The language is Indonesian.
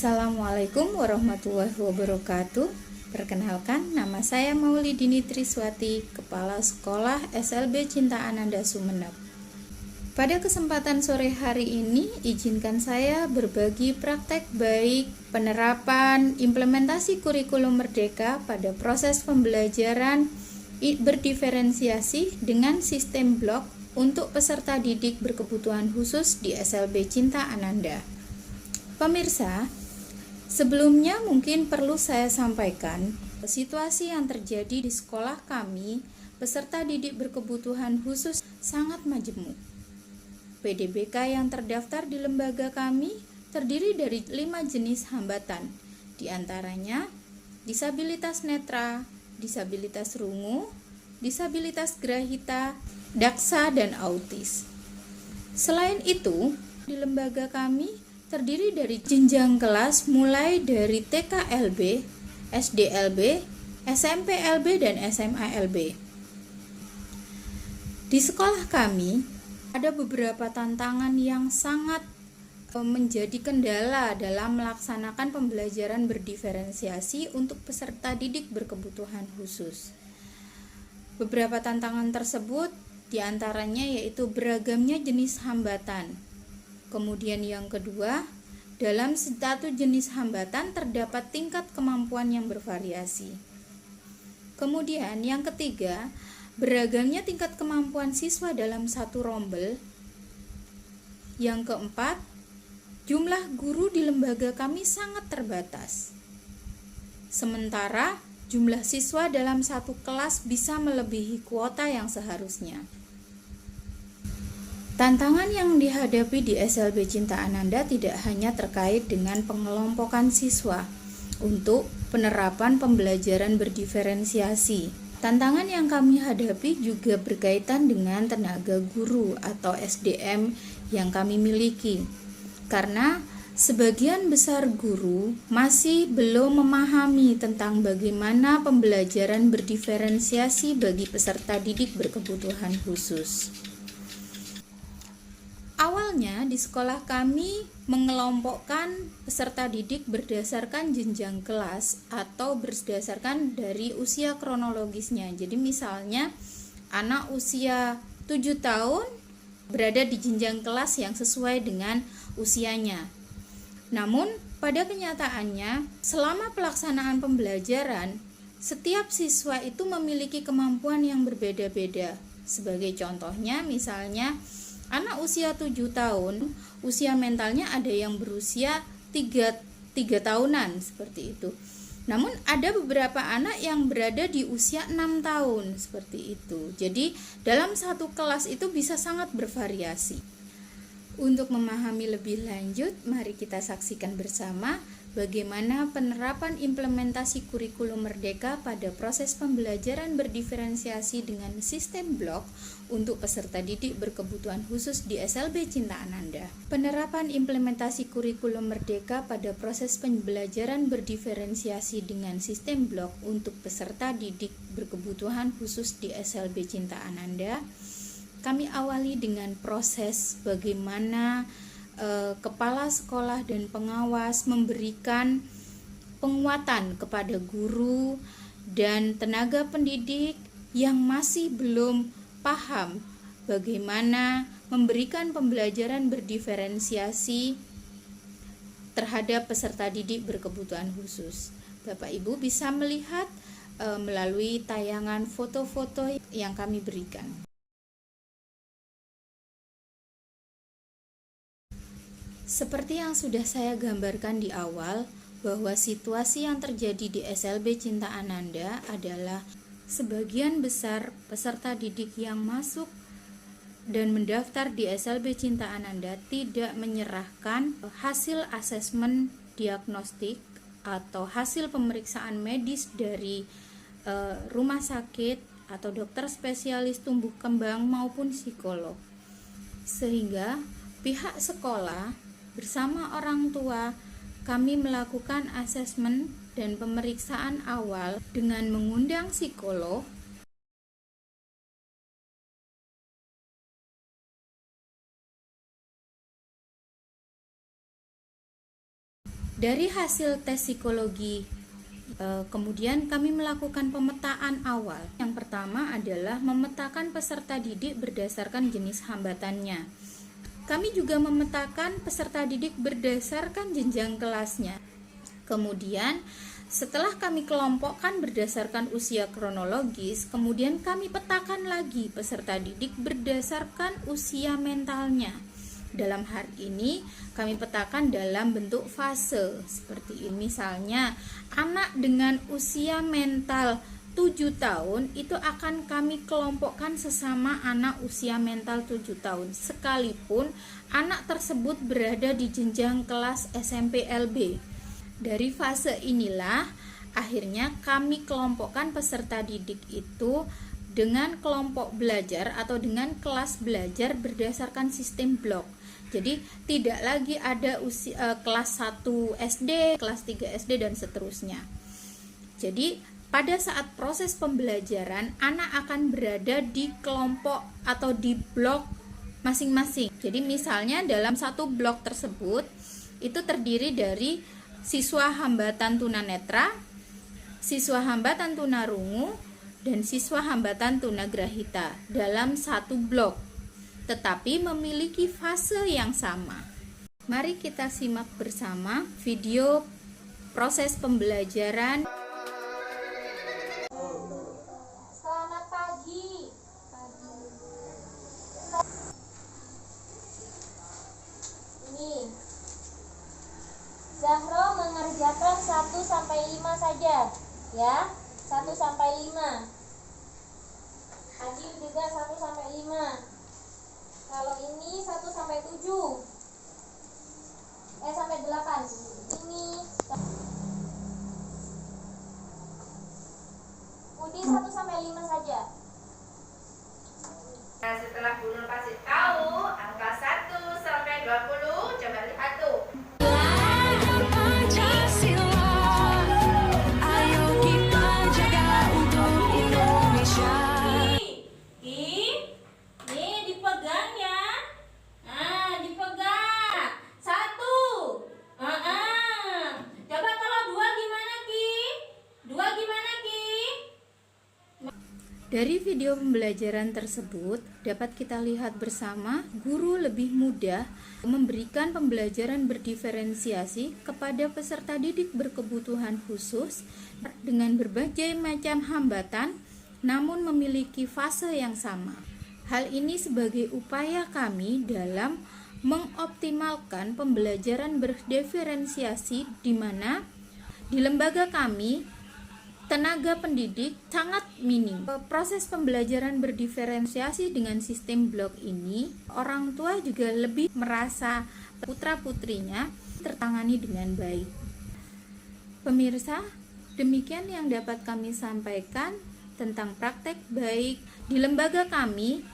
Assalamualaikum warahmatullahi wabarakatuh. Perkenalkan, nama saya Maulidini Triswati, Kepala Sekolah SLB Cinta Ananda Sumeneb. Pada kesempatan sore hari ini, izinkan saya berbagi praktek baik penerapan implementasi kurikulum merdeka pada proses pembelajaran berdiferensiasi dengan sistem blok untuk peserta didik berkebutuhan khusus di SLB Cinta Ananda. Pemirsa, sebelumnya mungkin perlu saya sampaikan situasi yang terjadi di sekolah kami, peserta didik berkebutuhan khusus sangat majemuk. PDBK yang terdaftar di lembaga kami terdiri dari 5 jenis hambatan, di antaranya disabilitas netra, disabilitas rungu, disabilitas grahita, daksa, dan autis. Selain itu, di lembaga kami terdiri dari jenjang kelas mulai dari TKLB, SDLB, SMPLB, dan SMALB. Di sekolah kami ada beberapa tantangan yang sangat menjadi kendala dalam melaksanakan pembelajaran berdiferensiasi untuk peserta didik berkebutuhan khusus. Beberapa tantangan tersebut diantaranya yaitu beragamnya jenis hambatan. Kemudian yang kedua, dalam satu jenis hambatan terdapat tingkat kemampuan yang bervariasi. Kemudian yang ketiga, beragamnya tingkat kemampuan siswa dalam satu rombel. Yang keempat, jumlah guru di lembaga kami sangat terbatas. Sementara jumlah siswa dalam satu kelas bisa melebihi kuota yang seharusnya. Tantangan yang dihadapi di SLB Cinta Ananda tidak hanya terkait dengan pengelompokan siswa untuk penerapan pembelajaran berdiferensiasi. Tantangan yang kami hadapi juga berkaitan dengan tenaga guru atau SDM yang kami miliki. Karena sebagian besar guru masih belum memahami tentang bagaimana pembelajaran berdiferensiasi bagi peserta didik berkebutuhan khusus. Awalnya di sekolah kami mengelompokkan peserta didik berdasarkan jenjang kelas atau berdasarkan dari usia kronologisnya. Jadi misalnya anak usia 7 tahun berada di jenjang kelas yang sesuai dengan usianya. Namun pada kenyataannya selama pelaksanaan pembelajaran setiap siswa itu memiliki kemampuan yang berbeda-beda. Sebagai contohnya misalnya anak usia 7 tahun, usia mentalnya ada yang berusia 3 tahunan seperti itu. Namun ada beberapa anak yang berada di usia 6 tahun seperti itu. Jadi dalam satu kelas itu bisa sangat bervariasi. Untuk memahami lebih lanjut, mari kita saksikan bersama bagaimana penerapan implementasi kurikulum merdeka pada proses pembelajaran berdiferensiasi dengan sistem blok untuk peserta didik berkebutuhan khusus di SLB Cinta Ananda. Penerapan implementasi kurikulum merdeka pada proses pembelajaran berdiferensiasi dengan sistem blok untuk peserta didik berkebutuhan khusus di SLB Cinta Ananda. Kami awali dengan proses bagaimana kepala sekolah dan pengawas memberikan penguatan kepada guru dan tenaga pendidik yang masih belum paham bagaimana memberikan pembelajaran berdiferensiasi terhadap peserta didik berkebutuhan khusus. Bapak Ibu bisa melihat melalui tayangan foto-foto yang kami berikan. Seperti yang sudah saya gambarkan di awal, bahwa situasi yang terjadi di SLB Cinta Ananda adalah sebagian besar peserta didik yang masuk dan mendaftar di SLB Cinta Ananda tidak menyerahkan hasil asesmen diagnostik atau hasil pemeriksaan medis dari rumah sakit atau dokter spesialis tumbuh kembang maupun psikolog. Sehingga pihak sekolah bersama orang tua kami melakukan asesmen dan pemeriksaan awal dengan mengundang psikolog Dari hasil tes psikologi, kemudian kami melakukan pemetaan awal. Yang pertama adalah memetakan peserta didik berdasarkan jenis hambatannya. Kami juga memetakan peserta didik berdasarkan jenjang kelasnya. Kemudian setelah kami kelompokkan berdasarkan usia kronologis, kemudian kami petakan lagi peserta didik berdasarkan usia mentalnya. Dalam hal ini kami petakan dalam bentuk fase seperti ini. Misalnya anak dengan usia mental 7 tahun itu akan kami kelompokkan sesama anak usia mental 7 tahun sekalipun anak tersebut berada di jenjang kelas SMP LB. Dari fase inilah akhirnya kami kelompokkan peserta didik itu dengan kelompok belajar atau dengan kelas belajar berdasarkan sistem blok. Jadi tidak lagi ada kelas 1 SD, kelas 3 SD dan seterusnya. Jadi pada saat proses pembelajaran anak akan berada di kelompok atau di blok masing-masing. Jadi misalnya dalam satu blok tersebut itu terdiri dari siswa hambatan tunanetra, siswa hambatan tunarungu, dan siswa hambatan tunagrahita dalam satu blok, tetapi memiliki fase yang sama. Mari kita simak bersama video proses pembelajaran. Selamat pagi. Ini Zahro mengerjakan 1 sampai 5 saja, ya. 1 sampai 5. Adil juga 1 sampai 5. Kalau ini 1 sampai 7. Sampai 8. Ini Udin 1 sampai 5 saja. Nah, setelah Bu Nur kasih tahu angka 1 sampai 20, coba lihat tuh. Dari video pembelajaran tersebut dapat kita lihat bersama guru lebih mudah memberikan pembelajaran berdiferensiasi kepada peserta didik berkebutuhan khusus dengan berbagai macam hambatan namun memiliki fase yang sama. Hal ini sebagai upaya kami dalam mengoptimalkan pembelajaran berdiferensiasi di mana di lembaga kami tenaga pendidik sangat minim. Proses pembelajaran berdiferensiasi dengan sistem blok ini, orang tua juga lebih merasa putra-putrinya tertangani dengan baik. Pemirsa, demikian yang dapat kami sampaikan tentang praktek baik di lembaga kami.